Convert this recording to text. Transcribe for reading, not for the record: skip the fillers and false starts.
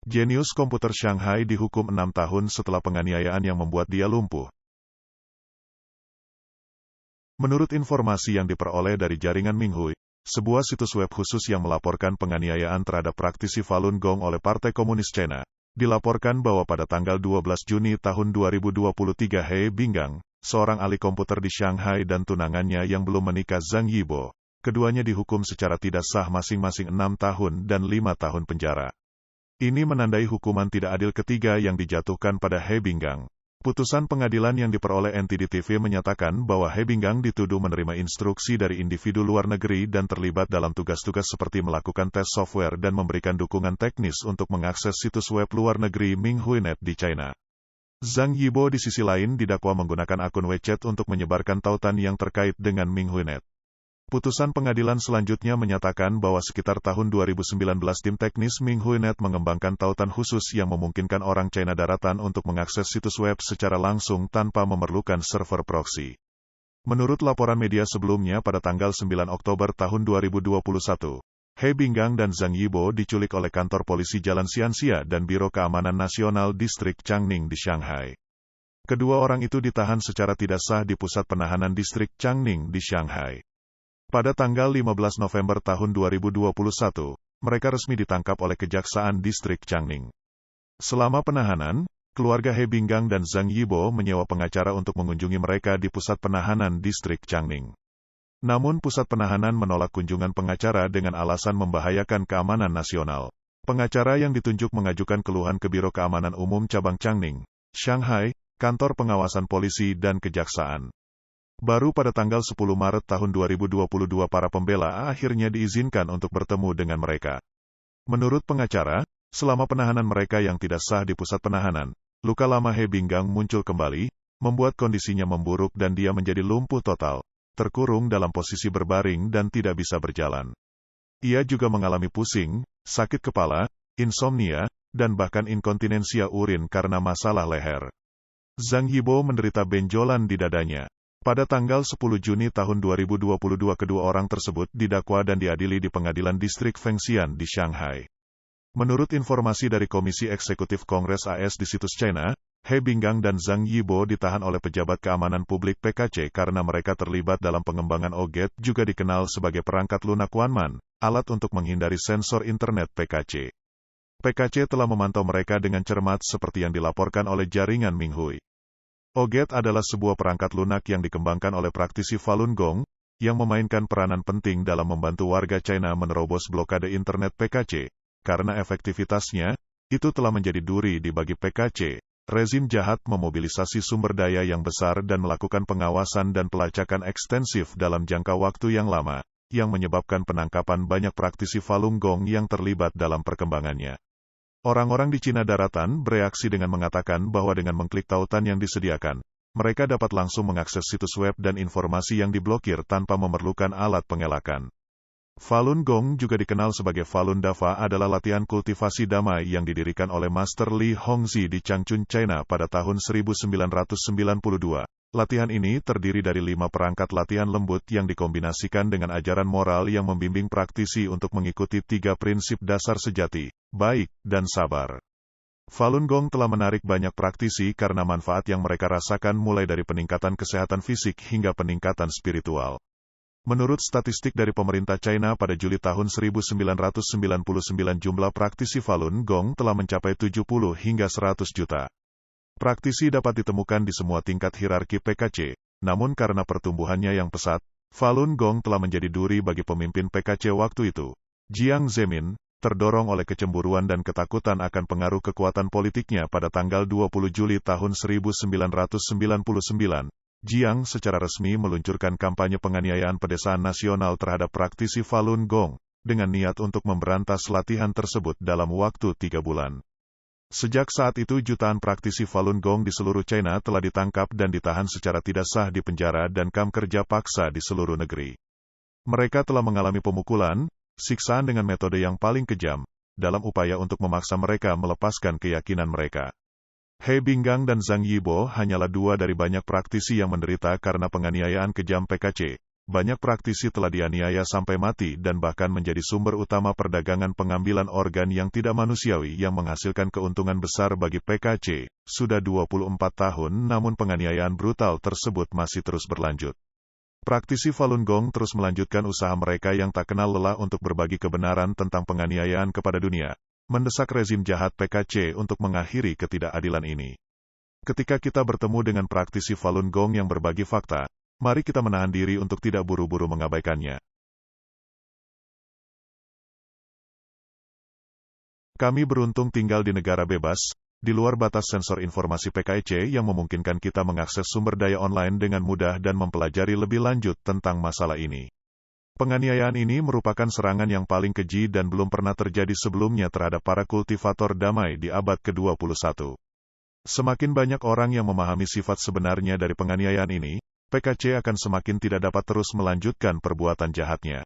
Jenius komputer Shanghai dihukum 6 tahun setelah penganiayaan yang membuat dia lumpuh. Menurut informasi yang diperoleh dari jaringan Minghui, sebuah situs web khusus yang melaporkan penganiayaan terhadap praktisi Falun Gong oleh Partai Komunis China, dilaporkan bahwa pada tanggal 12 Juni tahun 2023 He Binggang, seorang ahli komputer di Shanghai dan tunangannya yang belum menikah Zhang Yibo, keduanya dihukum secara tidak sah masing-masing 6 tahun dan 5 tahun penjara. Ini menandai hukuman tidak adil ketiga yang dijatuhkan pada He Binggang. Putusan pengadilan yang diperoleh NTD-TV menyatakan bahwa He Binggang dituduh menerima instruksi dari individu luar negeri dan terlibat dalam tugas-tugas seperti melakukan tes software dan memberikan dukungan teknis untuk mengakses situs web luar negeri Minghuinet di China. Zhang Yibo di sisi lain didakwa menggunakan akun WeChat untuk menyebarkan tautan yang terkait dengan Minghuinet. Putusan pengadilan selanjutnya menyatakan bahwa sekitar tahun 2019 tim teknis Minghuinet mengembangkan tautan khusus yang memungkinkan orang China daratan untuk mengakses situs web secara langsung tanpa memerlukan server proxy. Menurut laporan media sebelumnya pada tanggal 9 Oktober tahun 2021, He Binggang dan Zhang Yibo diculik oleh kantor polisi Jalan Xianxia dan Biro Keamanan Nasional Distrik Changning di Shanghai. Kedua orang itu ditahan secara tidak sah di pusat penahanan Distrik Changning di Shanghai. Pada tanggal 15 November tahun 2021, mereka resmi ditangkap oleh Kejaksaan Distrik Changning. Selama penahanan, keluarga He Binggang dan Zhang Yibo menyewa pengacara untuk mengunjungi mereka di pusat penahanan Distrik Changning. Namun pusat penahanan menolak kunjungan pengacara dengan alasan membahayakan keamanan nasional. Pengacara yang ditunjuk mengajukan keluhan ke Biro Keamanan Umum Cabang Changning, Shanghai, Kantor Pengawasan Polisi dan Kejaksaan. Baru pada tanggal 10 Maret tahun 2022 para pembela akhirnya diizinkan untuk bertemu dengan mereka. Menurut pengacara, selama penahanan mereka yang tidak sah di pusat penahanan, luka lama He Binggang muncul kembali, membuat kondisinya memburuk dan dia menjadi lumpuh total, terkurung dalam posisi berbaring dan tidak bisa berjalan. Ia juga mengalami pusing, sakit kepala, insomnia, dan bahkan inkontinensia urin karena masalah leher. Zhang Yibo menderita benjolan di dadanya. Pada tanggal 10 Juni tahun 2022 kedua orang tersebut didakwa dan diadili di Pengadilan Distrik Fengxian di Shanghai. Menurut informasi dari Komisi Eksekutif Kongres AS di situs China, He Binggang dan Zhang Yibo ditahan oleh pejabat keamanan publik PKC karena mereka terlibat dalam pengembangan Oget juga dikenal sebagai perangkat lunak Wanman, alat untuk menghindari sensor internet PKC. PKC telah memantau mereka dengan cermat seperti yang dilaporkan oleh jaringan Minghui. Oget adalah sebuah perangkat lunak yang dikembangkan oleh praktisi Falun Gong, yang memainkan peranan penting dalam membantu warga China menerobos blokade internet PKC. Karena efektivitasnya, itu telah menjadi duri di bagi PKC. Rezim jahat memobilisasi sumber daya yang besar dan melakukan pengawasan dan pelacakan ekstensif dalam jangka waktu yang lama, yang menyebabkan penangkapan banyak praktisi Falun Gong yang terlibat dalam perkembangannya. Orang-orang di Cina daratan bereaksi dengan mengatakan bahwa dengan mengklik tautan yang disediakan, mereka dapat langsung mengakses situs web dan informasi yang diblokir tanpa memerlukan alat pengelakan. Falun Gong juga dikenal sebagai Falun Dafa adalah latihan kultivasi damai yang didirikan oleh Master Li Hongzhi di Changchun, China pada tahun 1992. Latihan ini terdiri dari 5 perangkat latihan lembut yang dikombinasikan dengan ajaran moral yang membimbing praktisi untuk mengikuti 3 prinsip dasar sejati, baik, dan sabar. Falun Gong telah menarik banyak praktisi karena manfaat yang mereka rasakan mulai dari peningkatan kesehatan fisik hingga peningkatan spiritual. Menurut statistik dari pemerintah China pada Juli tahun 1999 jumlah praktisi Falun Gong telah mencapai 70 hingga 100 juta. Praktisi dapat ditemukan di semua tingkat hierarki PKC, namun karena pertumbuhannya yang pesat, Falun Gong telah menjadi duri bagi pemimpin PKC waktu itu. Jiang Zemin, terdorong oleh kecemburuan dan ketakutan akan pengaruh kekuatan politiknya pada tanggal 20 Juli tahun 1999, Jiang secara resmi meluncurkan kampanye penganiayaan pedesaan nasional terhadap praktisi Falun Gong, dengan niat untuk memberantas latihan tersebut dalam waktu 3 bulan. Sejak saat itu jutaan praktisi Falun Gong di seluruh China telah ditangkap dan ditahan secara tidak sah di penjara dan kamp kerja paksa di seluruh negeri. Mereka telah mengalami pemukulan, siksaan dengan metode yang paling kejam, dalam upaya untuk memaksa mereka melepaskan keyakinan mereka. He Binggang dan Zhang Yibo hanyalah 2 dari banyak praktisi yang menderita karena penganiayaan kejam PKC. banyak praktisi telah dianiaya sampai mati dan bahkan menjadi sumber utama perdagangan pengambilan organ yang tidak manusiawi yang menghasilkan keuntungan besar bagi PKC. Sudah 24 tahun namun penganiayaan brutal tersebut masih terus berlanjut. Praktisi Falun Gong terus melanjutkan usaha mereka yang tak kenal lelah untuk berbagi kebenaran tentang penganiayaan kepada dunia, mendesak rezim jahat PKC untuk mengakhiri ketidakadilan ini. Ketika kita bertemu dengan praktisi Falun Gong yang berbagi fakta, mari kita menahan diri untuk tidak buru-buru mengabaikannya. Kami beruntung tinggal di negara bebas, di luar batas sensor informasi PKC yang memungkinkan kita mengakses sumber daya online dengan mudah dan mempelajari lebih lanjut tentang masalah ini. Penganiayaan ini merupakan serangan yang paling keji dan belum pernah terjadi sebelumnya terhadap para kultivator damai di abad ke-21. Semakin banyak orang yang memahami sifat sebenarnya dari penganiayaan ini, PKC akan semakin tidak dapat terus melanjutkan perbuatan jahatnya.